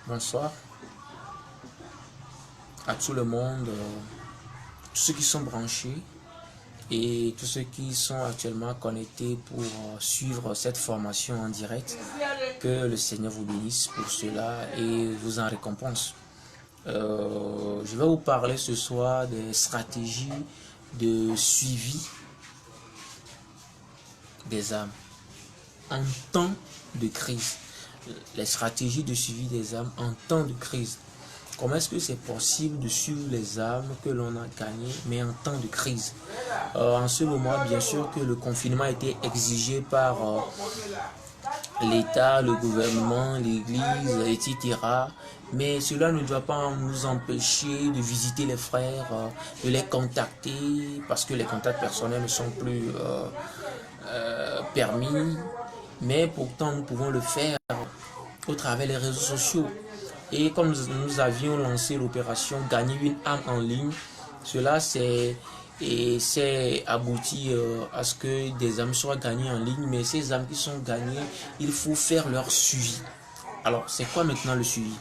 Bonsoir à tout le monde, tous ceux qui sont branchés et tous ceux qui sont actuellement connectés pour suivre cette formation en direct. Que le Seigneur vous bénisse pour cela et vous en récompense. Je vais vous parler ce soir des stratégies de suivi des âmes en temps de crise. Les stratégies de suivi des âmes en temps de crise. Comment est-ce que c'est possible de suivre les âmes que l'on a gagnées, mais en temps de crise? En ce moment, bien sûr que le confinement a été exigé par l'État, le gouvernement, l'Église, etc. Mais cela ne doit pas nous empêcher de visiter les frères, de les contacter, parce que les contacts personnels ne sont plus permis. Mais pourtant, nous pouvons le faire au travers des réseaux sociaux. Et comme nous avions lancé l'opération Gagner une âme en ligne, cela s'est abouti à ce que des âmes soient gagnées en ligne. Mais ces âmes qui sont gagnées, il faut faire leur suivi. Alors, c'est quoi maintenant le suivi?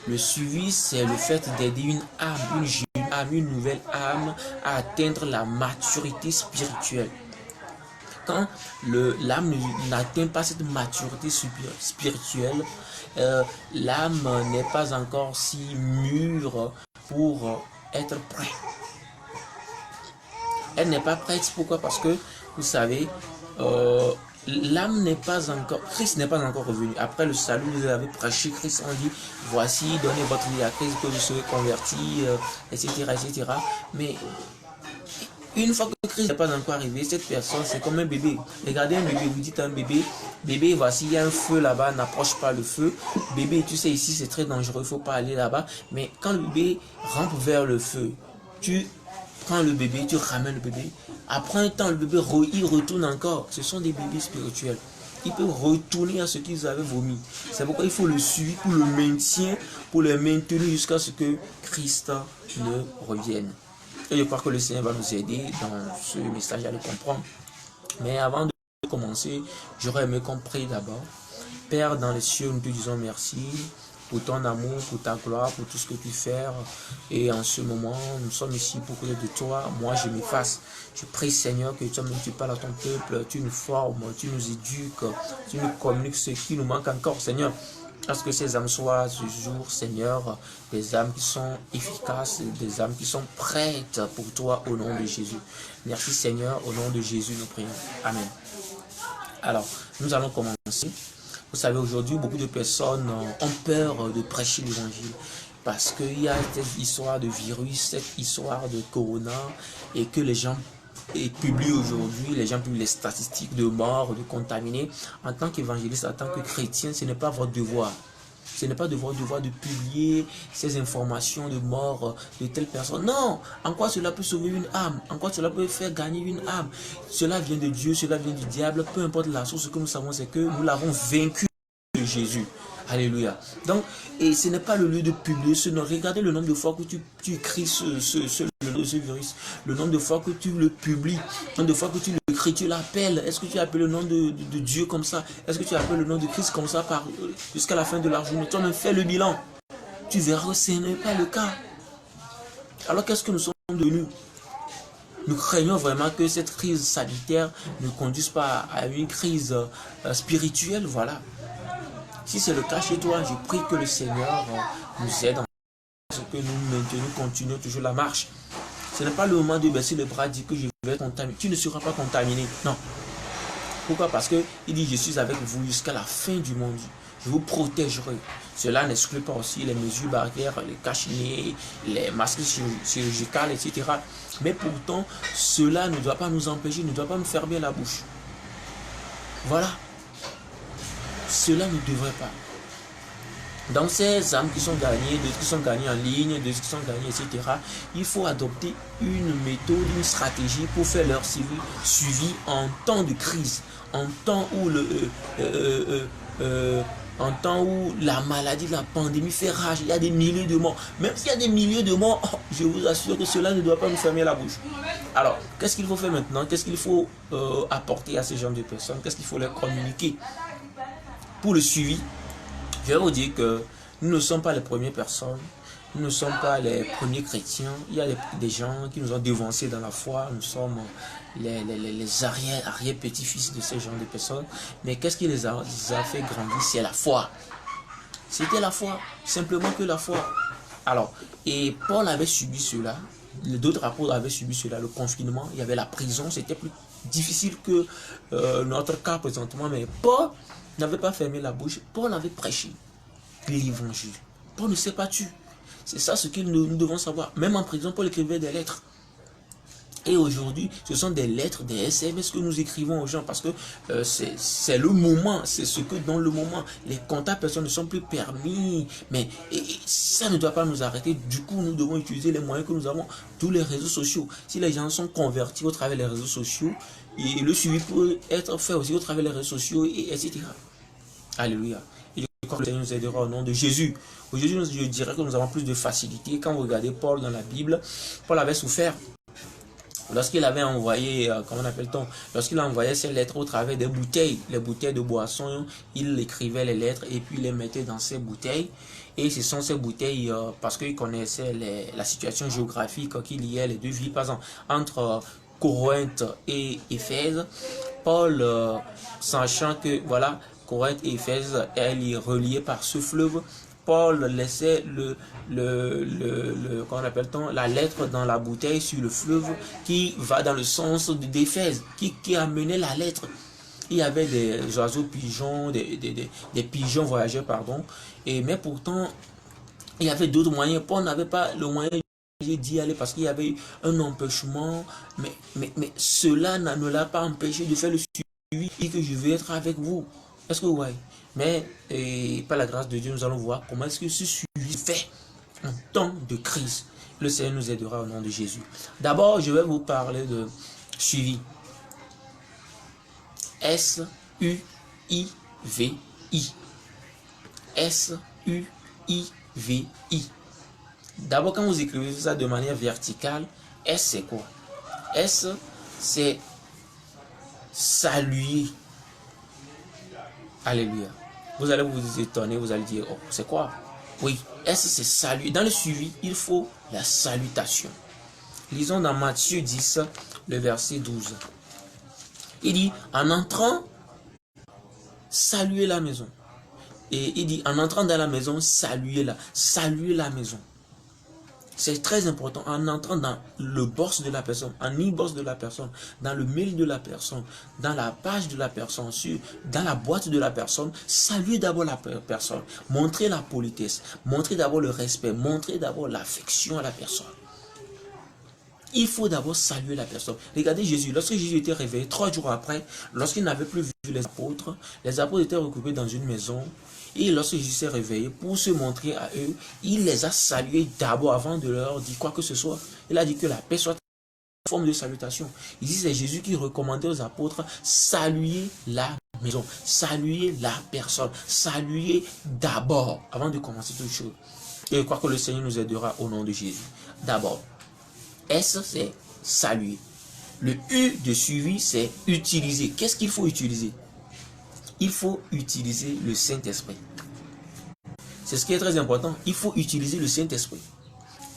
Le suivi, c'est le fait d'aider une âme, une jeune âme, une nouvelle âme à atteindre la maturité spirituelle. Quand l'âme n'atteint pas cette maturité spirituelle, l'âme n'est pas encore si mûre pour être prête. Elle n'est pas prête, pourquoi? Parce que, vous savez, l'âme n'est pas encore, Christ n'est pas encore revenu. Après le salut, vous avez prêché Christ, on dit, voici, donnez votre vie à Christ, que vous serez convertis, etc., etc. Mais une fois que Christ n'est pas encore arrivé, cette personne, c'est comme un bébé. Regardez un bébé, vous dites à un bébé, bébé, voici, il y a un feu là-bas, n'approche pas le feu. Bébé, tu sais, ici, c'est très dangereux, il ne faut pas aller là-bas. Mais quand le bébé rampe vers le feu, tu prends le bébé, tu ramènes le bébé. Après un temps, le bébé, il retourne encore. Ce sont des bébés spirituels. Ils peuvent retourner à ce qu'ils avaient vomi. C'est pourquoi il faut le suivre pour le maintien, pour le maintenir jusqu'à ce que Christ ne revienne. Et je crois que le Seigneur va nous aider dans ce message à le comprendre. Mais avant de commencer, j'aurais aimé qu'on prie d'abord. Père dans les cieux, nous te disons merci pour ton amour, pour ta gloire, pour tout ce que tu fais. Et en ce moment, nous sommes ici pour côté de toi. Moi, je m'efface. Je prie, Seigneur, que toi-même tu parles à ton peuple, tu nous formes, tu nous éduques, tu nous communiques ce qui nous manque encore, Seigneur. Parce que ces âmes soient ce jour, Seigneur, des âmes qui sont efficaces, des âmes qui sont prêtes pour toi au nom de Jésus. Merci Seigneur, au nom de Jésus nous prions. Amen. Alors, nous allons commencer. Vous savez, aujourd'hui, beaucoup de personnes ont peur de prêcher l'évangile parce qu'il y a cette histoire de virus, cette histoire de corona et que les gens publient aujourd'hui, les gens publient les statistiques de morts, de contaminés. En tant qu'évangéliste, en tant que chrétien, ce n'est pas votre devoir. Ce n'est pas de votre devoir de publier ces informations de mort de telle personne. Non! En quoi cela peut sauver une âme? En quoi cela peut faire gagner une âme? Cela vient de Dieu, cela vient du diable. Peu importe la source, ce que nous savons, c'est que nous l'avons vaincu de Jésus. Alléluia. Donc, et ce n'est pas le lieu de publier ce nom. Regardez le nombre de fois que tu écris le nom de ce virus. Le nombre de fois que tu le publies. Le nombre de fois que tu l'écris, tu l'appelles. Est-ce que tu appelles le nom de Dieu comme ça? Est-ce que tu appelles le nom de Christ comme ça jusqu'à la fin de la journée? Toi-même fais le bilan. Tu verras que ce n'est pas le cas. Alors qu'est-ce que nous sommes devenus? Nous craignons vraiment que cette crise sanitaire ne conduise pas à une crise spirituelle. Voilà. Si c'est le cas chez toi, je prie que le Seigneur nous aide à ce que nous maintenons, continuons toujours la marche. Ce n'est pas le moment de baisser le bras, dire que je vais être contaminé. Tu ne seras pas contaminé. Non. Pourquoi? Parce qu'il dit, je suis avec vous jusqu'à la fin du monde. Je vous protégerai. Cela n'exclut pas aussi les mesures barrières, les cache-nez, les masques chirurgicaux, etc. Mais pourtant, cela ne doit pas nous empêcher, ne doit pas nous fermer la bouche. Voilà. Cela ne devrait pas. Dans ces âmes qui sont gagnées, de ceux qui sont gagnés en ligne, de ceux qui sont gagnés, etc., il faut adopter une méthode, une stratégie pour faire leur suivi en temps de crise, en temps où la maladie, la pandémie fait rage, il y a des milliers de morts. Même s'il y a des milliers de morts, je vous assure que cela ne doit pas nous fermer la bouche. Alors, qu'est-ce qu'il faut faire maintenant? Qu'est-ce qu'il faut apporter à ces gens de personnes? Qu'est-ce qu'il faut leur communiquer? Pour le suivi, je vais vous dire que Nous ne sommes pas les premières personnes. Nous ne sommes pas les premiers chrétiens. Il y a des gens qui nous ont devancés dans la foi. Nous sommes les arrière-petits-fils de ces gens de personnes. Mais qu'est-ce qui les a fait grandir? C'est la foi. C'était la foi. Simplement que la foi. Alors, et Paul avait subi cela. D'autres apôtres avaient subi cela. Le confinement, il y avait la prison. C'était plus difficile que notre cas présentement. Mais Paul n'avait pas fermé la bouche. Paul avait prêché l'évangile. Paul ne s'est pas tué. C'est ça ce que nous devons savoir. Même en prison, Paul écrivait des lettres. Et aujourd'hui, ce sont des lettres, des SMS que nous écrivons aux gens parce que c'est le moment, c'est ce que dans le moment, les contacts personnes ne sont plus permis. Mais ça ne doit pas nous arrêter. Du coup, nous devons utiliser les moyens que nous avons, tous les réseaux sociaux. Si les gens sont convertis au travers des réseaux sociaux, et le suivi peut être fait aussi au travers des réseaux sociaux, etc. Alléluia. Et je crois que le Seigneur nous aidera au nom de Jésus. Aujourd'hui, je dirais que nous avons plus de facilité. Quand vous regardez Paul dans la Bible, Paul avait souffert. Lorsqu'il avait envoyé, comment appelle-t-on, lorsqu'il envoyait ses lettres au travers des bouteilles, les bouteilles de boisson, il écrivait les lettres et puis les mettait dans ces bouteilles. Et ce sont ces bouteilles, parce qu'il connaissait la situation géographique qui liait les deux villes, par exemple, entre Corinthe et Éphèse. Paul, sachant que, voilà, Corinthe et Éphèse, elle est reliée par ce fleuve. Paul laissait comment appelle-t-on, la lettre dans la bouteille sur le fleuve qui va dans le sens d'Éphèse, qui amenait la lettre. Il y avait des oiseaux pigeons, des pigeons voyageurs, pardon. Mais pourtant, il y avait d'autres moyens. Paul n'avait pas le moyen d'y aller parce qu'il y avait un empêchement. Mais cela ne l'a pas empêché de faire le suivi et que je vais être avec vous. Est-ce que vous voyez? Mais par la grâce de Dieu, nous allons voir comment est-ce que ce suivi fait en temps de crise. Le Seigneur nous aidera au nom de Jésus. D'abord, je vais vous parler de suivi. S-U-I-V-I. S-U-I-V-I. D'abord, quand vous écrivez ça de manière verticale, S c'est quoi? S c'est saluer. Alléluia. Vous allez vous étonner, vous allez dire, oh, c'est quoi? Oui, S c'est saluer. Dans le suivi, il faut la salutation. Lisons dans Matthieu 10, le verset 12. Il dit, en entrant, saluez la maison. Et il dit, en entrant dans la maison, saluez-la. Saluez la maison. C'est très important, en entrant dans le box de la personne, en e-box de la personne, dans le mail de la personne, dans la page de la personne, dans la boîte de la personne, saluez d'abord la personne, montrez la politesse, montrez d'abord le respect, montrez d'abord l'affection à la personne. Il faut d'abord saluer la personne. Regardez Jésus, lorsque Jésus était réveillé, 3 jours après, lorsqu'il n'avait plus vu les apôtres étaient regroupés dans une maison. Et lorsque Jésus s'est réveillé, pour se montrer à eux, il les a salués d'abord avant de leur dire quoi que ce soit. Il a dit que la paix soit en forme de salutation. Ici, c'est Jésus qui recommandait aux apôtres, saluer la maison, saluer la personne, saluer d'abord, avant de commencer toute chose. Et je crois que le Seigneur nous aidera au nom de Jésus. D'abord, S, c'est saluer. Le U de suivi, c'est utiliser. Qu'est-ce qu'il faut utiliser? Il faut utiliser le Saint-Esprit. C'est ce qui est très important. Il faut utiliser le Saint-Esprit.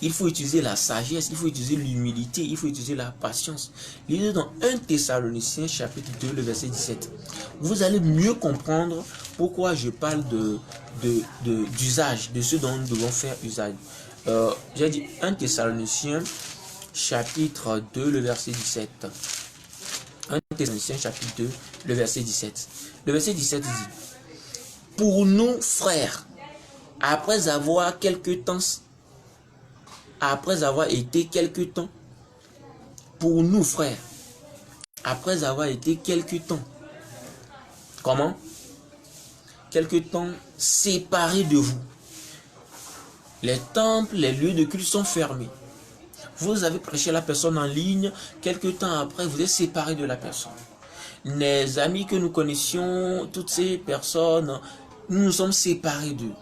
Il faut utiliser la sagesse, il faut utiliser l'humilité, il faut utiliser la patience. Lisez dans 1 Thessaloniciens chapitre 2, le verset 17. Vous allez mieux comprendre pourquoi je parle d'usage, de ce dont nous devons faire usage. J'ai dit 1 Thessaloniciens chapitre 2, le verset 17. 1 Thessaloniciens chapitre 2, le verset 17. Le verset 17 dit, pour nous frères, après avoir été quelque temps, pour nous frères, après avoir été quelque temps, comment? Quelque temps séparés de vous. Les temples, les lieux de culte sont fermés. Vous avez prêché la personne en ligne, quelque temps après, vous êtes séparés de la personne. Les amis que nous connaissions, toutes ces personnes, nous nous sommes séparés d'eux.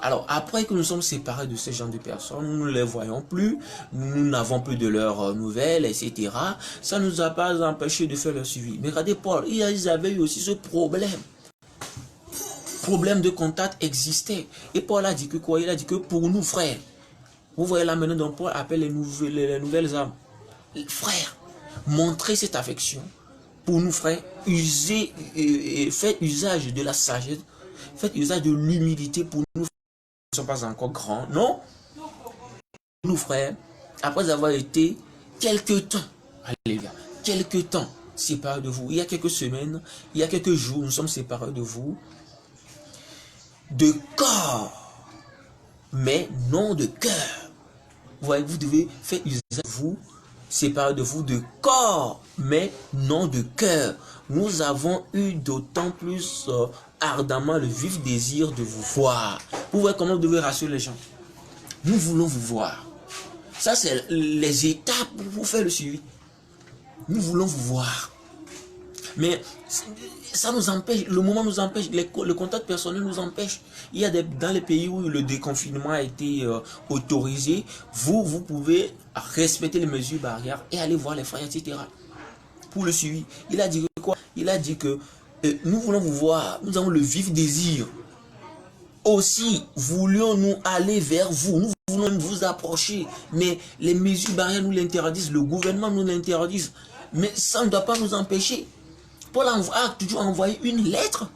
Alors, après que nous sommes séparés de ces gens de personnes, nous ne les voyons plus, nous n'avons plus de leurs nouvelles, etc. Ça ne nous a pas empêché de faire le suivi. Mais regardez Paul, ils avaient eu aussi ce problème. problème de contact existait. Et Paul a dit que quoi? Il a dit que pour nous, frères, vous voyez là maintenant, donc Paul appelle les nouvelles âmes. Frères, montrez cette affection. Pour nous, frères, faites usage de la sagesse, faites usage de l'humilité pour nous, qui ne sont pas encore grands. Non, nous, frères, après avoir été quelque temps, alléluia, quelque temps séparés de vous, il y a quelques semaines, il y a quelques jours, nous sommes séparés de vous, de corps, mais non de cœur. Vous voyez, vous devez faire usage de vous, séparés de vous de corps, mais non de cœur. Nous avons eu d'autant plus ardemment le vif désir de vous voir. Vous voyez comment vous devez rassurer les gens. Nous voulons vous voir. Ça, c'est les étapes pour faire le suivi. Nous voulons vous voir. Mais ça nous empêche, le moment nous empêche, le contact personnel nous empêche. Il y a dans les pays où le déconfinement a été autorisé, vous pouvez respecter les mesures barrières et aller voir les frères, etc. Pour le suivi. Il a dit quoi? Il a dit que nous voulons vous voir, nous avons le vif désir. Aussi, voulions-nous aller vers vous, nous voulons vous approcher, mais les mesures barrières nous l'interdisent, le gouvernement nous l'interdise, mais ça ne doit pas nous empêcher. Paul a toujours envoyé une lettre,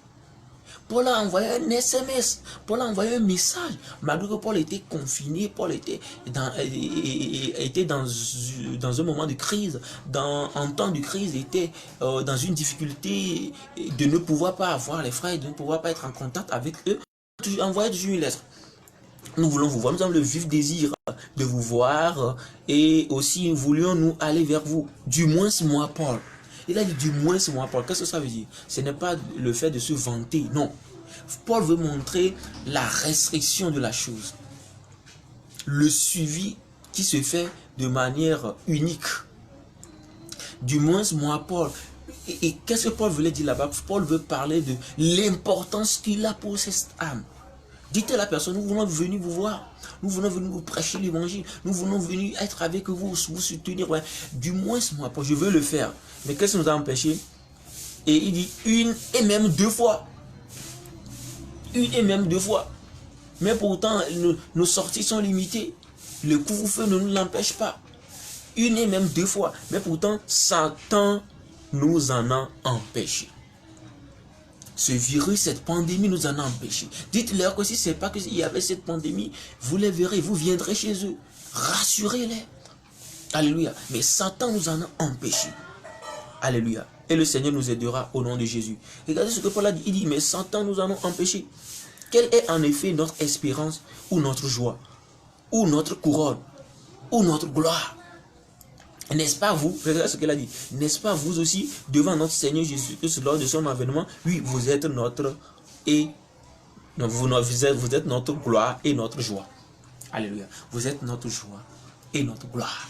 Paul a envoyé un SMS, Paul a envoyé un message, malgré que Paul était confiné, Paul était dans un moment de crise, en temps de crise, était dans une difficulté de ne pouvoir pas avoir les frères, de ne pouvoir pas être en contact avec eux. Envoyez toujours une lettre. Nous voulons vous voir, nous avons le vif désir de vous voir et aussi voulions-nous aller vers vous. Du moins moi, Paul. Il a dit du moins moi, Paul. Qu'est-ce que ça veut dire? Ce n'est pas le fait de se vanter, non. Paul veut montrer la restriction de la chose. Le suivi qui se fait de manière unique. Du moins moi, Paul. Et qu'est-ce que Paul voulait dire là-bas? Paul veut parler de l'importance qu'il a pour cette âme. Dites à la personne, nous voulons venir vous voir. Nous voulons venir vous prêcher l'évangile. Nous voulons venir être avec vous, vous soutenir. Ouais. Du moins, moi, Paul, je veux le faire. Mais qu'est-ce qui nous a empêché? Et il dit une et même deux fois. Une et même deux fois. Mais pourtant, nos sorties sont limitées. Le couvre-feu ne nous l'empêche pas. Une et même deux fois. Mais pourtant, Satan nous en a empêché. Ce virus, cette pandémie nous en a empêché. Dites-leur que si ce n'est pas qu'il y avait cette pandémie, vous les verrez, vous viendrez chez eux. Rassurez-les. Alléluia. Mais Satan nous en a empêché. Alléluia. Et le Seigneur nous aidera au nom de Jésus. Regardez ce que Paul a dit. Il dit, mais Satan nous en a empêché. Quelle est en effet notre espérance ou notre joie, ou notre couronne, ou notre gloire? N'est-ce pas vous, regardez ce qu'elle a dit, n'est-ce pas vous aussi, devant notre Seigneur Jésus-Christ, lors de son avènement, oui, vous êtes notre vous êtes notre gloire et notre joie. Alléluia. Vous êtes notre joie et notre gloire.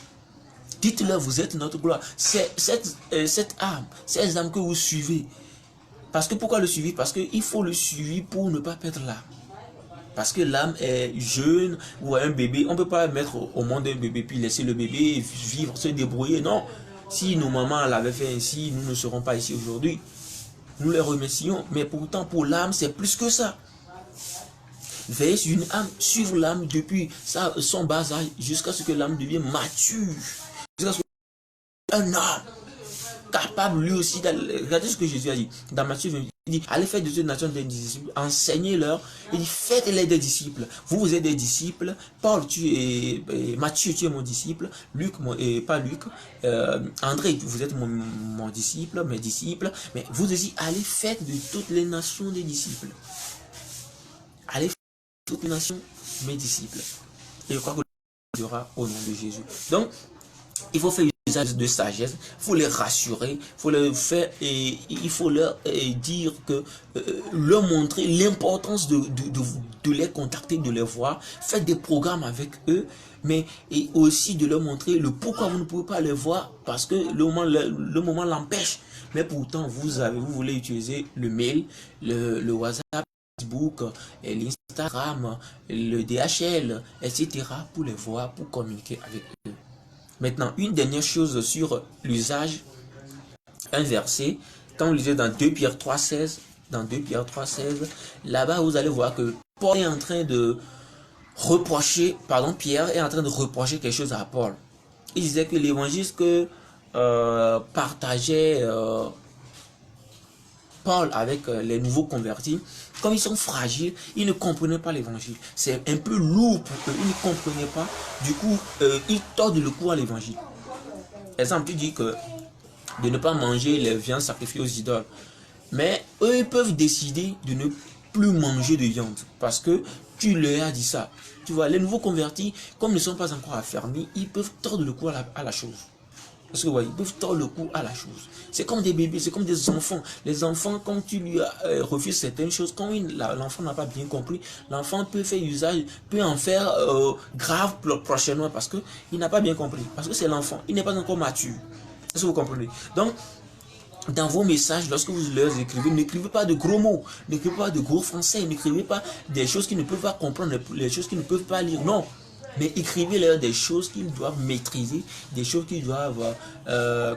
Dites-leur, vous êtes notre gloire. C'est cette âme, ces âmes que vous suivez. Parce que pourquoi le suivre? Parce qu'il faut le suivre pour ne pas perdre l'âme. Parce que l'âme est jeune ou un bébé. On ne peut pas mettre au monde un bébé puis laisser le bébé vivre, se débrouiller. Non. Si nos mamans l'avaient fait ainsi, nous ne serons pas ici aujourd'hui. Nous les remercions. Mais pourtant, pour l'âme, c'est plus que ça. Veillez sur une âme, suivre l'âme depuis son bas âge jusqu'à ce que l'âme devienne mature. Jusqu'à ce qu'un homme capable lui aussi d'aller. Regardez ce que Jésus a dit dans Matthieu 28. Il dit, allez faire de toutes les nations des disciples, enseignez-leur. Il dit, faites-les des disciples. Vous êtes des disciples. Paul, Matthieu, tu es mon disciple. Luc, pas Luc. André, vous êtes mon disciple, mes disciples. Mais vous aussi, allez faire de toutes les nations des disciples. Allez faire de toutes les nations, mes disciples. Et je crois que le sera au nom de Jésus. Donc, il faut faire usage de sagesse, il faut les rassurer, il faut leur faire et il faut leur dire que leur montrer l'importance de les contacter, de les voir, faire des programmes avec eux, mais et aussi de leur montrer le pourquoi vous ne pouvez pas les voir parce que le moment l'empêche. Mais pourtant vous voulez utiliser le mail, le WhatsApp, Facebook, l'Instagram, le DHL, etc. pour les voir, pour communiquer avec eux. Maintenant, une dernière chose sur l'usage, un verset, quand on lisait dans 2 Pierre 3,16, dans 2 Pierre 3, 16, là-bas vous allez voir que Paul est en train de reprocher, Pierre est en train de reprocher quelque chose à Paul. Il disait que l'évangile que partageait Paul avec les nouveaux convertis, comme ils sont fragiles, ils ne comprenaient pas l'évangile. C'est un peu lourd pour eux, ils ne comprenaient pas. Du coup, ils tordent le cou à l'évangile. Exemple, tu dis que de ne pas manger les viandes sacrifiées aux idoles. Mais eux, ils peuvent décider de ne plus manger de viande parce que tu leur as dit ça. Tu vois, les nouveaux convertis, comme ils ne sont pas encore affermis, ils peuvent tordre le cou à la chose. Parce que, ouais, ils peuvent tordre le cou à la chose. C'est comme des bébés, c'est comme des enfants. Les enfants, quand tu lui refuses certaines choses, quand l'enfant n'a pas bien compris, l'enfant peut faire usage, peut en faire grave prochainement parce qu'il n'a pas bien compris. Parce que c'est l'enfant, il n'est pas encore mature. Est-ce que vous comprenez? Donc, dans vos messages, lorsque vous leur écrivez, n'écrivez pas de gros mots, n'écrivez pas de gros français, n'écrivez pas des choses qu'ils ne peuvent pas comprendre, les choses qu'ils ne peuvent pas lire. Non. Mais écrivez-leur des choses qu'ils doivent maîtriser, des choses qu'ils doivent,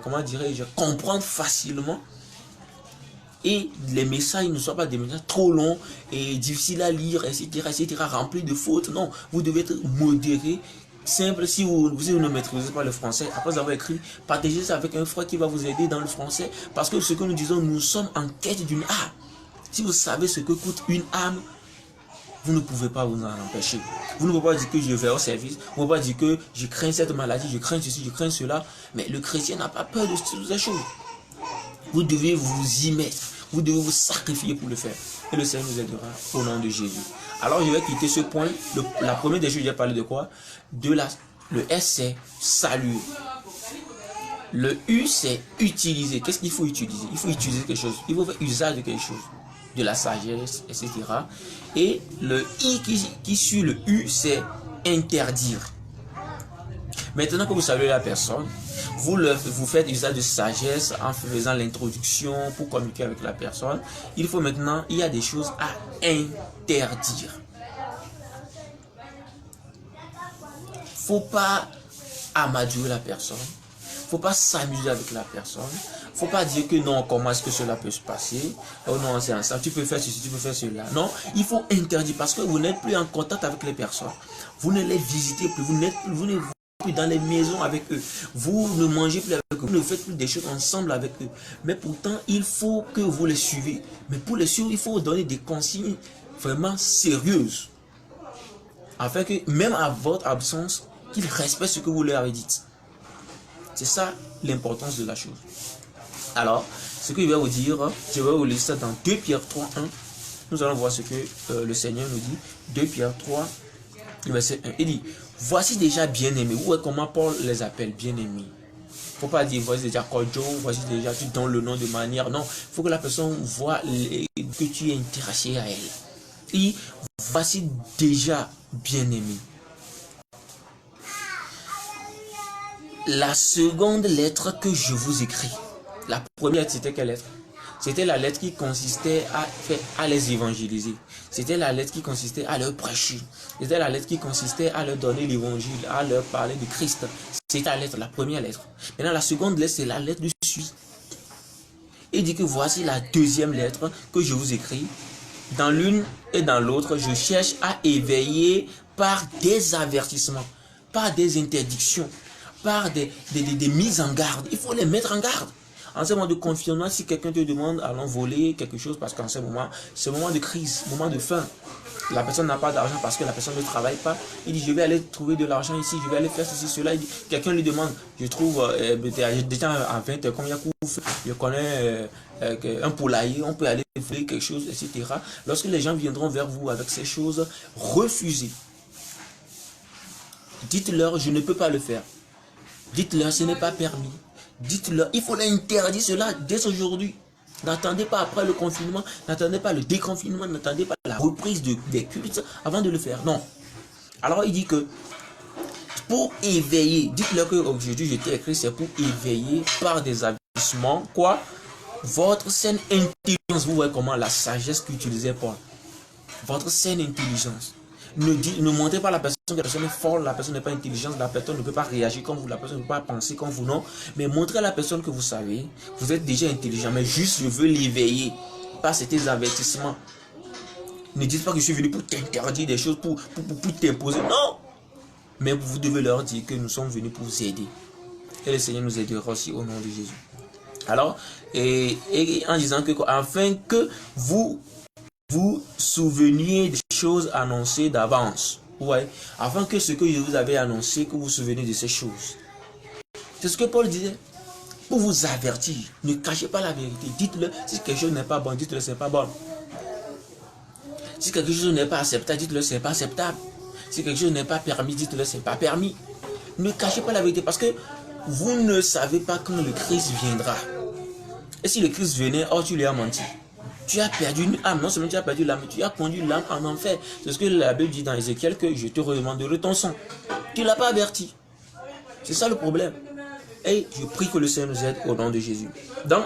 comment dirais-je, comprendre facilement. Et les messages ne soient pas des messages trop longs et difficiles à lire, etc., remplis de fautes. Non, vous devez être modéré, simple. Si vous ne maîtrisez pas le français, après avoir écrit, partagez ça avec un frère qui va vous aider dans le français. Parce que ce que nous disons, nous sommes en quête d'une âme. Si vous savez ce que coûte une âme, vous ne pouvez pas vous en empêcher. Vous ne pouvez pas dire que je vais au service. Vous ne pouvez pas dire que je crains cette maladie, je crains ceci, je crains cela. Mais le chrétien n'a pas peur de toutes ces choses. Vous devez vous y mettre. Vous devez vous sacrifier pour le faire. Et le Seigneur nous aidera au nom de Jésus. Alors je vais quitter ce point. La première des choses, j'ai parlé de quoi? Le S, c'est saluer. Le U, c'est utiliser. Qu'est-ce qu'il faut utiliser? Il faut utiliser quelque chose. Il faut faire usage de quelque chose. De la sagesse, etc. Et le I qui suit le U, c'est interdire. Maintenant que vous saluez la personne, vous faites usage de sagesse en faisant l'introduction pour communiquer avec la personne. Il y a des choses à interdire. Faut pas amadouer la personne. Faut pas s'amuser avec la personne. Faut pas dire que non, comment est-ce que cela peut se passer? Oh non, c'est ça, tu peux faire ceci, tu peux faire cela. Non, il faut interdire parce que vous n'êtes plus en contact avec les personnes. Vous ne les visitez plus, vous n'êtes plus dans les maisons avec eux. Vous ne mangez plus avec eux, vous ne faites plus des choses ensemble avec eux. Mais pourtant, il faut que vous les suivez. Mais pour les suivre, il faut donner des consignes vraiment sérieuses. Afin que, même à votre absence, qu'ils respectent ce que vous leur avez dit. C'est ça l'importance de la chose. Alors, ce que je vais vous dire, je vais vous lire ça dans 2 Pierre 3, 1. Nous allons voir ce que le Seigneur nous dit. 2 Pierre 3, verset 1. Il dit, voici déjà bien-aimés. Vous voyez comment Paul les appelle bien-aimés. Il ne faut pas dire, voici déjà cordiaux, voici déjà, tu donnes le nom de manière. Non, il faut que la personne voit que tu es intéressé à elle. Et voici déjà bien-aimés. La seconde lettre que je vous écris. La première, c'était quelle lettre? C'était la lettre qui consistait à les évangéliser. C'était la lettre qui consistait à leur prêcher. C'était la lettre qui consistait à leur donner l'évangile, à leur parler de Christ. C'était la lettre, la première lettre. Maintenant, la seconde lettre, c'est la lettre du suite. Il dit que voici la deuxième lettre que je vous écris. Dans l'une et dans l'autre, je cherche à éveiller par des avertissements, par des interdictions, par des mises en garde. Il faut les mettre en garde. En ce moment de confinement, si quelqu'un te demande allons voler quelque chose, parce qu'en ce moment, c'est un moment de crise, moment de faim. La personne n'a pas d'argent parce que la personne ne travaille pas. Il dit, je vais aller trouver de l'argent ici, je vais aller faire ceci, cela. Quelqu'un lui demande, je trouve, déjà à 20 heures, combien coûte, je connais un poulailler, on peut aller voler quelque chose, etc. Lorsque les gens viendront vers vous avec ces choses, refusez. Dites-leur, je ne peux pas le faire. Dites-leur, ce n'est pas permis. Dites-leur, il faut interdire cela dès aujourd'hui. N'attendez pas après le confinement, n'attendez pas le déconfinement, n'attendez pas la reprise des cultes avant de le faire. Non. Alors il dit que pour éveiller, dites-leur que aujourd'hui je t'ai écrit, c'est pour éveiller par des avertissements, quoi? Votre saine intelligence. Vous voyez comment la sagesse qu'utilisait Paul. Votre saine intelligence. Ne montrez pas à la personne que la personne est folle, la personne n'est pas intelligente, la personne ne peut pas réagir comme vous, la personne ne peut pas penser comme vous, non. Mais montrez à la personne que vous savez, vous êtes déjà intelligent, mais juste je veux l'éveiller. par certains avertissements. Ne dites pas que je suis venu pour t'interdire des choses, pour t'imposer. Non! Mais vous devez leur dire que nous sommes venus pour vous aider. Et le Seigneur nous aidera aussi au nom de Jésus. Alors, et en disant que, afin que vous vous souveniez des choses annoncées d'avance. Ouais, afin que ce que je vous avais annoncé, que vous vous souvenez de ces choses. C'est ce que Paul disait. Pour vous avertir, ne cachez pas la vérité. Dites-le, si quelque chose n'est pas bon, dites-le, c'est pas bon. Si quelque chose n'est pas acceptable, dites-le, c'est pas acceptable. Si quelque chose n'est pas permis, dites-le, c'est pas permis. Ne cachez pas la vérité parce que vous ne savez pas quand le Christ viendra. Et si le Christ venait, oh, tu lui as menti. Tu as perdu une âme. Non seulement tu as perdu l'âme, mais tu as conduit l'âme en enfer. C'est ce que la Bible dit dans Ézéchiel, que je te redemanderai ton sang. Tu ne l'as pas averti. C'est ça le problème. Et je prie que le Seigneur nous aide au nom de Jésus. Donc,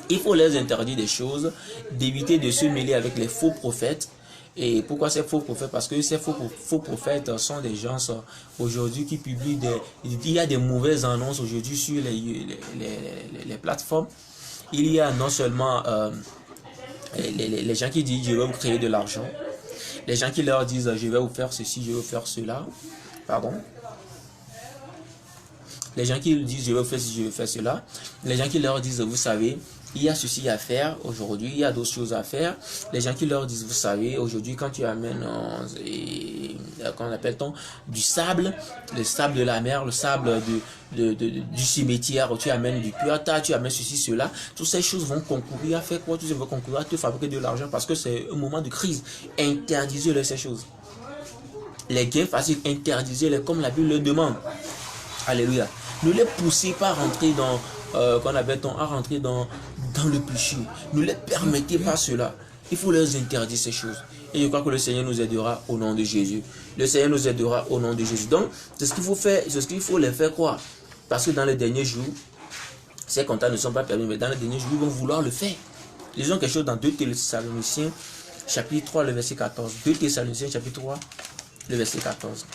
il faut les interdire des choses, d'éviter de se mêler avec les faux prophètes. Et pourquoi ces faux prophètes? Parce que ces faux prophètes sont des gens aujourd'hui qui publient des... Il y a des mauvaises annonces aujourd'hui sur les plateformes. Il y a non seulement les gens qui disent je vais vous créer de l'argent. Les gens qui leur disent je vais vous faire ceci, je vais vous faire cela. Pardon. Les gens qui disent je vais vous faire ceci, je vais faire cela. Les gens qui leur disent vous savez, il y a ceci à faire aujourd'hui, il y a d'autres choses à faire. Les gens qui leur disent, vous savez, aujourd'hui, quand tu amènes, comment appelle-t-on, du sable, le sable de la mer, le sable du cimetière, tu amènes du puata, tu amènes ceci, cela, toutes ces choses vont concourir à faire quoi? Tout ça va concourir à te fabriquer de l'argent parce que c'est un moment de crise. Interdisez-les ces choses. Les gains faciles, interdisez-les comme la Bible le demande. Alléluia. Ne les poussez pas à rentrer dans à rentrer dans le péché. Ne les permettez pas cela. Il faut leur interdire ces choses. Et je crois que le Seigneur nous aidera au nom de Jésus. Le Seigneur nous aidera au nom de Jésus. Donc, c'est ce qu'il faut faire, c'est ce qu'il faut les faire croire. Parce que dans les derniers jours, ces contacts ne sont pas permis, mais dans les derniers jours, ils vont vouloir le faire. Lisons quelque chose dans 2 Thessaloniciens, chapitre 3, le verset 14. 2 Thessaloniciens, chapitre 3, le verset 14.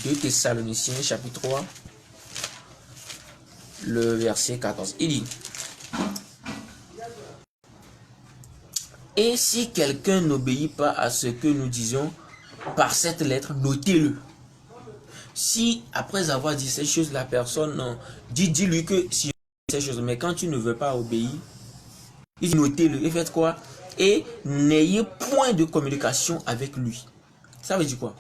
2 Thessaloniciens, chapitre 3, le verset 14. Il dit: et si quelqu'un n'obéit pas à ce que nous disons par cette lettre, notez-le. Si après avoir dit ces choses, la personne dis-lui que si ces choses, mais quand tu ne veux pas obéir, il dit notez-le. Et faites quoi? Et n'ayez point de communication avec lui. Ça veut dire quoi?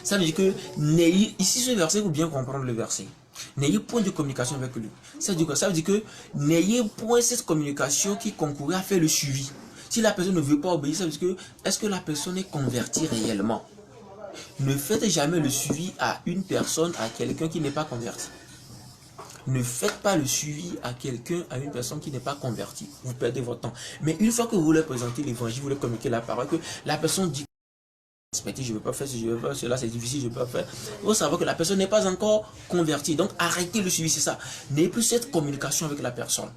Ça veut dire que n'ayez, ici ce verset, il faut bien comprendre le verset. N'ayez point de communication avec lui. Ça veut dire quoi? Ça veut dire que n'ayez point cette communication qui concourait à faire le suivi. Si la personne ne veut pas obéir, ça veut dire que est-ce que la personne est convertie réellement? Ne faites jamais le suivi à une personne, à quelqu'un qui n'est pas converti. Ne faites pas le suivi à quelqu'un, à une personne qui n'est pas convertie. Vous perdez votre temps. Mais une fois que vous leur présentez l'évangile, vous leur communiquez la parole, que la personne dit je ne veux pas faire ce, je veux pas cela, c'est difficile, je ne peux pas faire. Il faut savoir que la personne n'est pas encore convertie. Donc arrêtez le suivi, c'est ça. N'ayez plus cette communication avec la personne.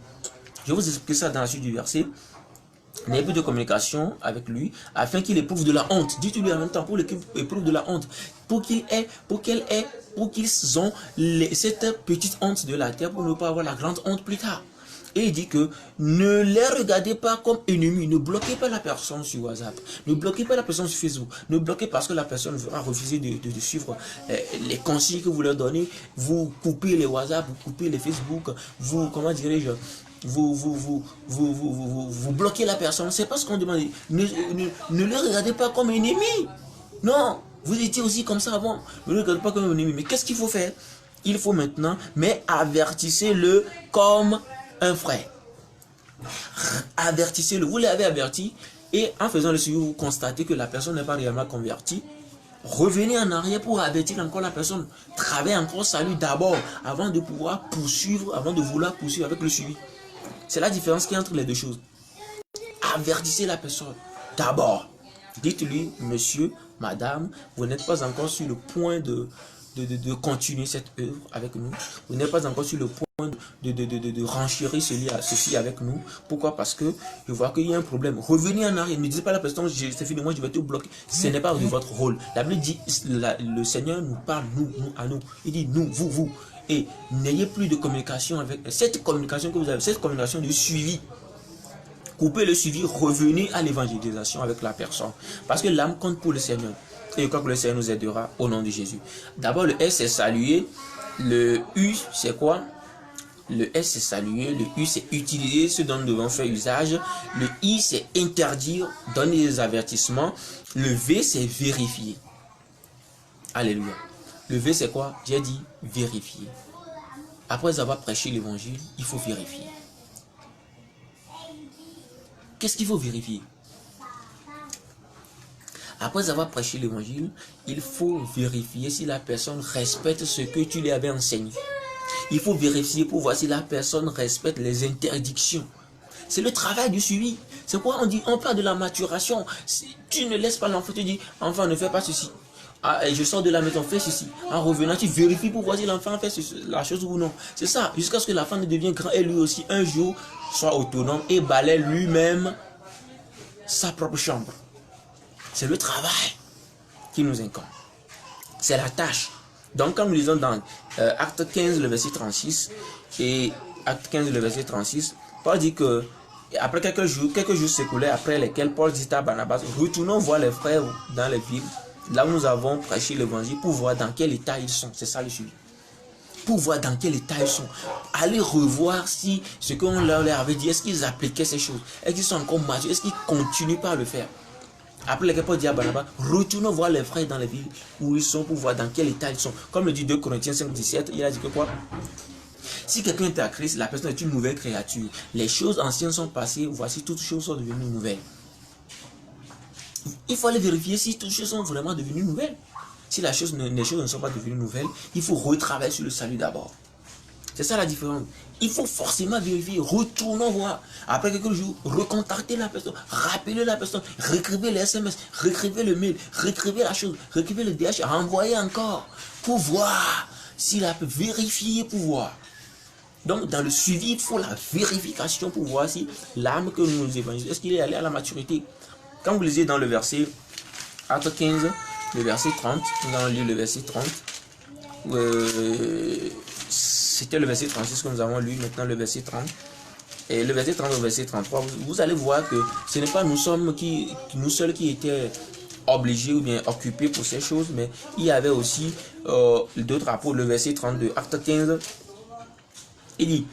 Je vais vous expliquer ça dans la suite du verset. N'ayez plus de communication avec lui afin qu'il éprouve de la honte. Dites-lui en même temps pour qu'il éprouve de la honte. Pour qu'ils ont cette petite honte de la terre pour ne pas avoir la grande honte plus tard. Et il dit que ne les regardez pas comme ennemis. Ne bloquez pas la personne sur WhatsApp. Ne bloquez pas la personne sur Facebook. Ne bloquez parce que la personne va refuser de suivre les consignes que vous leur donnez. Vous coupez les WhatsApp, vous coupez les Facebook. Vous, comment dirais-je, vous bloquez la personne. C'est pas ce qu'on demande. Ne les regardez pas comme ennemis. Non. Vous étiez aussi comme ça avant. Ne les regardez pas comme ennemis. Mais qu'est-ce qu'il faut faire? Il faut maintenant, mais avertissez-le comme un frère. Avertissez-le. Vous l'avez averti et en faisant le suivi, vous constatez que la personne n'est pas réellement convertie. Revenez en arrière pour avertir encore la personne. Travaillez encore sur lui d'abord avant de pouvoir poursuivre, avant de vouloir poursuivre avec le suivi. C'est la différence qu'il y a entre les deux choses. Avertissez la personne d'abord. Dites-lui, monsieur, madame, vous n'êtes pas encore sur le point de continuer cette œuvre avec nous. Vous n'êtes pas encore sur le point de renchérir ceci avec nous. Pourquoi? Parce que je vois qu'il y a un problème. Revenez en arrière. Ne dites pas à la personne, c'est fini, moi je vais te bloquer. Ce n'est pas de votre rôle. La Bible dit, le Seigneur nous parle, nous, à nous. Il dit, nous, vous. Et n'ayez plus de communication avec cette communication que vous avez, cette communication de suivi. Coupez le suivi, revenez à l'évangélisation avec la personne. Parce que l'âme compte pour le Seigneur. Et je crois que le Seigneur nous aidera au nom de Jésus. D'abord, le S c'est saluer. Le U, c'est quoi? Le S c'est saluer. Le U, c'est utiliser ce dont nous devons faire usage. Le I, c'est interdire, donner des avertissements. Le V, c'est vérifier. Alléluia. Le V, c'est quoi? J'ai dit vérifier. Après avoir prêché l'évangile, il faut vérifier. Qu'est-ce qu'il faut vérifier? Après avoir prêché l'évangile, il faut vérifier si la personne respecte ce que tu lui avais enseigné. Il faut vérifier pour voir si la personne respecte les interdictions. C'est le travail du suivi. C'est pourquoi on parle de la maturation. Si tu ne laisses pas l'enfant te dire, enfant ne fais pas ceci. Ah, je sors de la maison, fais ceci. En revenant, tu vérifies pour voir si l'enfant fait la chose ou non. C'est ça, jusqu'à ce que l'enfant ne devienne grand et lui aussi un jour soit autonome et balaie lui-même sa propre chambre. C'est le travail qui nous incombe. C'est la tâche. Donc, quand nous lisons dans Acte 15, le verset 36, et Acte 15, le verset 36, Paul dit que, après quelques jours s'écoulaient, après lesquels Paul dit à Barnabas, retournons voir les frères dans les villes, là où nous avons prêché l'évangile, pour voir dans quel état ils sont. C'est ça le suivi. Pour voir dans quel état ils sont. Allez revoir si ce qu'on leur avait dit, est-ce qu'ils appliquaient ces choses? Est-ce qu'ils sont encore matures? Est-ce qu'ils continuent pas à le faire? Après les Paul dit à Barnabas, retournons voir les frères dans les villes où ils sont pour voir dans quel état ils sont. Comme le dit 2 Corinthiens 5, 17, il a dit que quoi? Si quelqu'un est à Christ, la personne est une nouvelle créature. Les choses anciennes sont passées, voici toutes choses sont devenues nouvelles. Il faut aller vérifier si toutes choses sont vraiment devenues nouvelles. Si les choses ne sont pas devenues nouvelles, il faut retravailler sur le salut d'abord. C'est ça la différence. Il faut forcément vérifier. Retournons voir. Après quelques jours, recontacter la personne, rappeler la personne, réécrivez les SMS, réécrivez le mail, réécrivez la chose, réécrivez le DH, renvoyer encore pour voir s'il a pu vérifier pour voir. Donc, dans le suivi, il faut la vérification pour voir si l'âme que nous évangélisons, est-ce qu'il est allé à la maturité. Quand vous lisez dans le verset, Acte 15, le verset 30, nous allons lire le verset 30. C'était le verset 36 que nous avons lu, maintenant le verset 30. Et le verset 30 au verset 33, vous allez voir que ce n'est pas nous seuls qui étaient obligés ou bien occupés pour ces choses, mais il y avait aussi d'autres apôtres. Le verset 32, Acte 15, il dit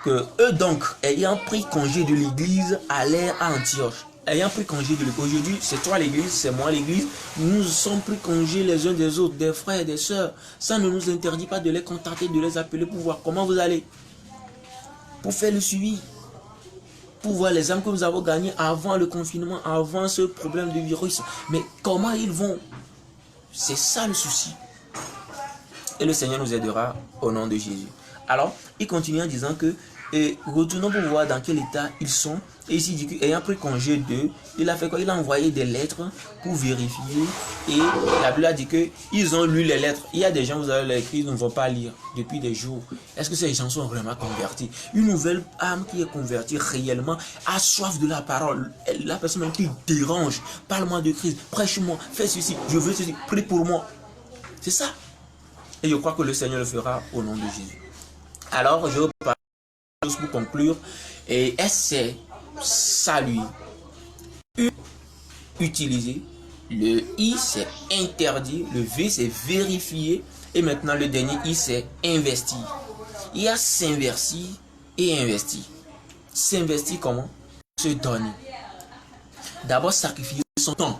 que eux donc, ayant pris congé de l'église, allèrent à Antioche. Ayant pris congé de l'église, aujourd'hui c'est toi l'église, c'est moi l'église, nous sommes pris congé les uns des autres, des frères et des sœurs. Ça ne nous interdit pas de les contacter, de les appeler pour voir comment vous allez. Pour faire le suivi, pour voir les âmes que nous avons gagnées avant le confinement, avant ce problème de virus. Mais comment ils vont? C'est ça le souci. Et le Seigneur nous aidera au nom de Jésus. Alors, il continue en disant que retournons pour voir dans quel état ils sont. Et ici, il dit qu'ayant pris congé d'eux, il a fait quoi? Il a envoyé des lettres pour vérifier. Et la Bible a dit qu'ils ont lu les lettres. Il y a des gens, vous allez les écrire, ils ne vont pas lire depuis des jours. Est-ce que ces gens sont vraiment convertis? Une nouvelle âme qui est convertie réellement a soif de la parole. La personne même qui dérange, parle-moi de Christ, prêche-moi, fais ceci, je veux ceci, prie pour moi. C'est ça. Et je crois que le Seigneur le fera au nom de Jésus. Alors, je parle pour conclure. Et essaie, salut, utiliser. Le I, c'est interdire. Le V, c'est vérifier. Et maintenant, le dernier I, c'est investir. Il y a s'investir et investir. S'investir comment? Se donner. D'abord, sacrifier son temps.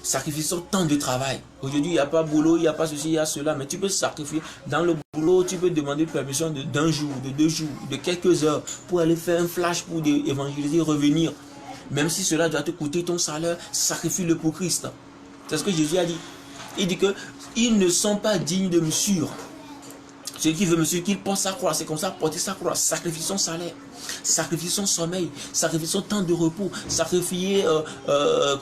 Sacrifier son temps de travail. Aujourd'hui, il n'y a pas boulot, il n'y a pas ceci, il y a cela, mais tu peux sacrifier dans le boulot, tu peux demander permission d'un jour, de 2 jours, de quelques heures pour aller faire un flash pour évangéliser, revenir. Même si cela doit te coûter ton salaire, sacrifie-le pour Christ. C'est ce que Jésus a dit. Il dit que ils ne sont pas dignes de me suivre. Celui qui veut me suivre, qu'il porte sa croix. C'est comme ça, porter sa croix, sacrifier son salaire, sacrifier son sommeil, sacrifier son temps de repos, sacrifier,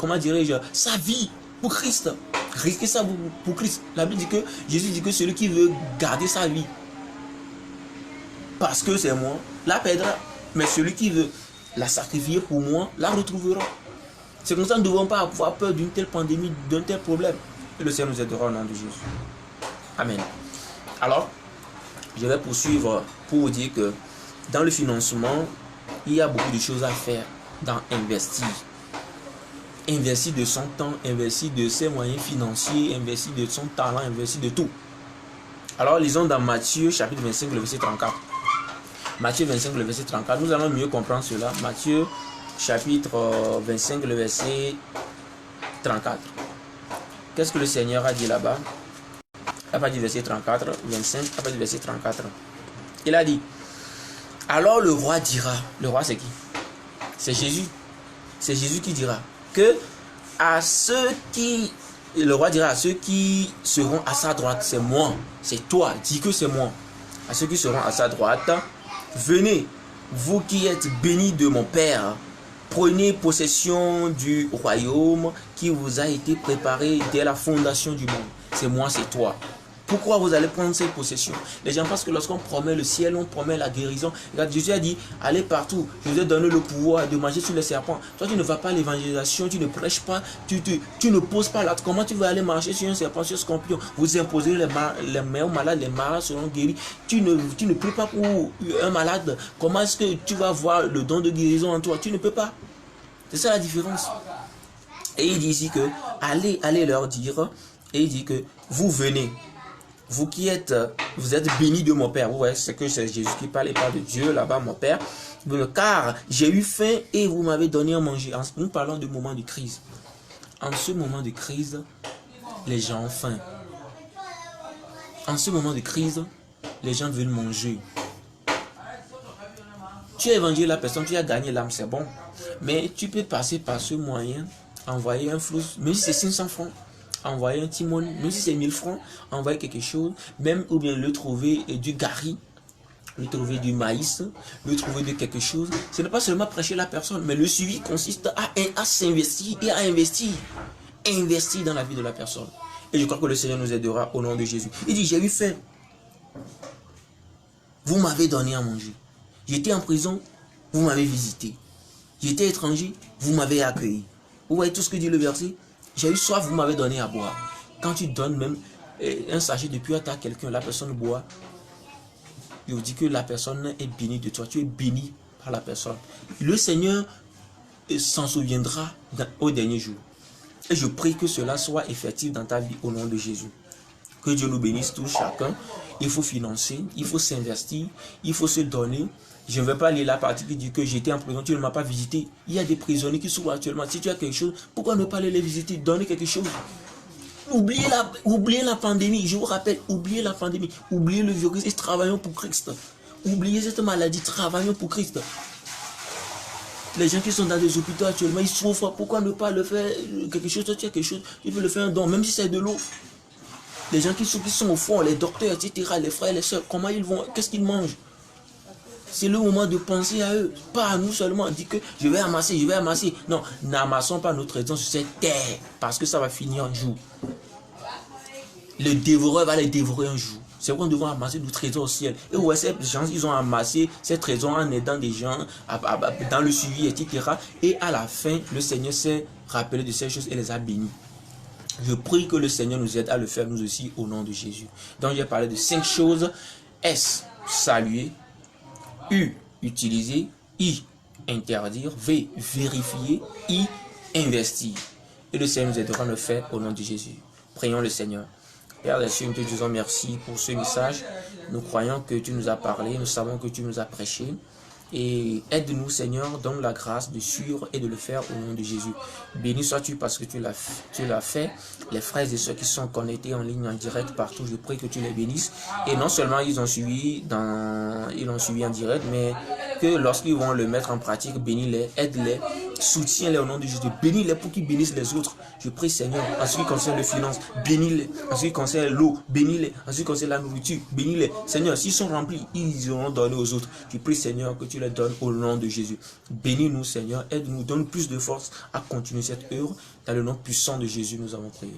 comment dirais-je, sa vie pour Christ. Risquer ça pour Christ. La Bible dit que, Jésus dit que celui qui veut garder sa vie, parce que c'est moi, la perdra. Mais celui qui veut la sacrifier pour moi, la retrouvera. C'est comme ça que nous ne devons pas avoir peur d'une telle pandémie, d'un tel problème. Et le Seigneur nous aidera au nom de Jésus. Amen. Alors, je vais poursuivre pour vous dire que dans le financement, il y a beaucoup de choses à faire dans investir. Investir de son temps, investir de ses moyens financiers, investir de son talent, investir de tout. Alors, lisons dans Matthieu chapitre 25, le verset 34. Matthieu 25, le verset 34. Nous allons mieux comprendre cela. Matthieu chapitre 25, le verset 34. Qu'est-ce que le Seigneur a dit là-bas? Il n'a pas dit verset 34, 25, il n'a pas dit verset 34. Il a dit, alors le roi dira, le roi c'est qui? C'est Jésus. C'est Jésus qui dira que à ceux qui, le roi dira à ceux qui seront à sa droite, c'est moi, c'est toi, dis que c'est moi. À ceux qui seront à sa droite, venez, vous qui êtes bénis de mon Père, prenez possession du royaume qui vous a été préparé dès la fondation du monde. C'est moi, c'est toi. Pourquoi vous allez prendre cette possession? Les gens pensent que lorsqu'on promet le ciel, on promet la guérison. Regarde, Jésus a dit, allez partout, je vous ai donné le pouvoir de manger sur les serpents. Toi, tu ne vas pas à l'évangélisation, tu ne prêches pas, tu ne poses pas là. Comment tu vas aller marcher sur un serpent, sur un scorpion? Vous imposez les meilleurs malades, les malades seront guéris. Tu ne pries pas pour un malade. Comment est-ce que tu vas avoir le don de guérison en toi? Tu ne peux pas. C'est ça la différence. Et il dit ici que, allez leur dire, et il dit que, vous venez. Vous qui êtes, vous êtes bénis de mon Père. Vous voyez, c'est que c'est Jésus qui parle et pas de Dieu là-bas, mon Père. Car j'ai eu faim et vous m'avez donné à manger. Nous parlons de moment de crise. En ce moment de crise, les gens ont faim. En ce moment de crise, les gens veulent manger. Tu as évangélisé la personne, tu as gagné l'âme, c'est bon. Mais tu peux passer par ce moyen, envoyer un flou, même si c'est 500 francs. Envoyer un timon, même si c'est 1000 francs, envoyer quelque chose, même ou bien le trouver du gari, le trouver du maïs, le trouver de quelque chose. Ce n'est pas seulement prêcher la personne, mais le suivi consiste à s'investir et à investir. Investir dans la vie de la personne. Et je crois que le Seigneur nous aidera au nom de Jésus. Il dit, j'ai eu faim. Vous m'avez donné à manger. J'étais en prison, vous m'avez visité. J'étais étranger, vous m'avez accueilli. Vous voyez tout ce que dit le verset? J'ai eu soif, vous m'avez donné à boire. Quand tu donnes même un sachet de pureté à quelqu'un, la personne boit. Je vous dis que la personne est bénie de toi. Tu es béni par la personne. Le Seigneur s'en souviendra au dernier jour. Et je prie que cela soit effectif dans ta vie au nom de Jésus. Que Dieu nous bénisse tous, chacun. Il faut financer, il faut s'investir, il faut se donner. Je ne vais pas lire la partie qui dit que j'étais en prison, tu ne m'as pas visité. Il y a des prisonniers qui souffrent actuellement. Si tu as quelque chose, pourquoi ne pas aller les visiter, donner quelque chose? Oubliez la pandémie, je vous rappelle, oubliez la pandémie, oubliez le virus et travaillons pour Christ. Oubliez cette maladie, travaillons pour Christ. Les gens qui sont dans des hôpitaux actuellement, ils souffrent, pourquoi ne pas le faire quelque chose? Toi, tu as quelque chose, tu peux le faire un don, même si c'est de l'eau. Les gens qui sont au fond, les docteurs, etc., les frères, les soeurs, comment ils vont, qu'est-ce qu'ils mangent? C'est le moment de penser à eux, pas à nous seulement. On dit que je vais amasser, je vais amasser. Non, n'amassons pas notre trésor sur cette terre, parce que ça va finir un jour. Le dévoreur va les dévorer un jour. C'est pourquoi nous devons amasser du trésor au ciel. Et ouais, ces gens, ils ont amassé ces trésors en aidant des gens, dans le suivi, etc. Et à la fin, le Seigneur s'est rappelé de ces choses et les a bénis. Je prie que le Seigneur nous aide à le faire nous aussi au nom de Jésus. Donc j'ai parlé de 5 choses. S, saluer. U, utiliser. I, interdire. V, vérifier. I, investir. Et le Seigneur nous aidera à le faire au nom de Jésus. Prions le Seigneur. Père des cieux, nous te disons merci pour ce message. Nous croyons que tu nous as parlé, nous savons que tu nous as prêché. Et aide-nous, Seigneur, donne la grâce de suivre et de le faire au nom de Jésus. Béni sois-tu parce que tu l'as fait. Les frères et ceux qui sont connectés en ligne, en direct, partout, je prie que tu les bénisses. Et non seulement ils ont suivi en direct, mais que lorsqu'ils vont le mettre en pratique, bénis-les, aide-les, soutiens-les au nom de Jésus. Bénis-les pour qu'ils bénissent les autres. Je prie, Seigneur, en ce qui concerne les finances, bénis-les. En ce qui concerne l'eau, bénis-les. En ce qui concerne la nourriture, bénis-les. Seigneur, s'ils sont remplis, ils auront donné aux autres. Je prie, Seigneur, que tu les donnes au nom de Jésus. Bénis-nous, Seigneur. Aide-nous, donne plus de force à continuer cette œuvre. Dans le nom puissant de Jésus, nous avons prié.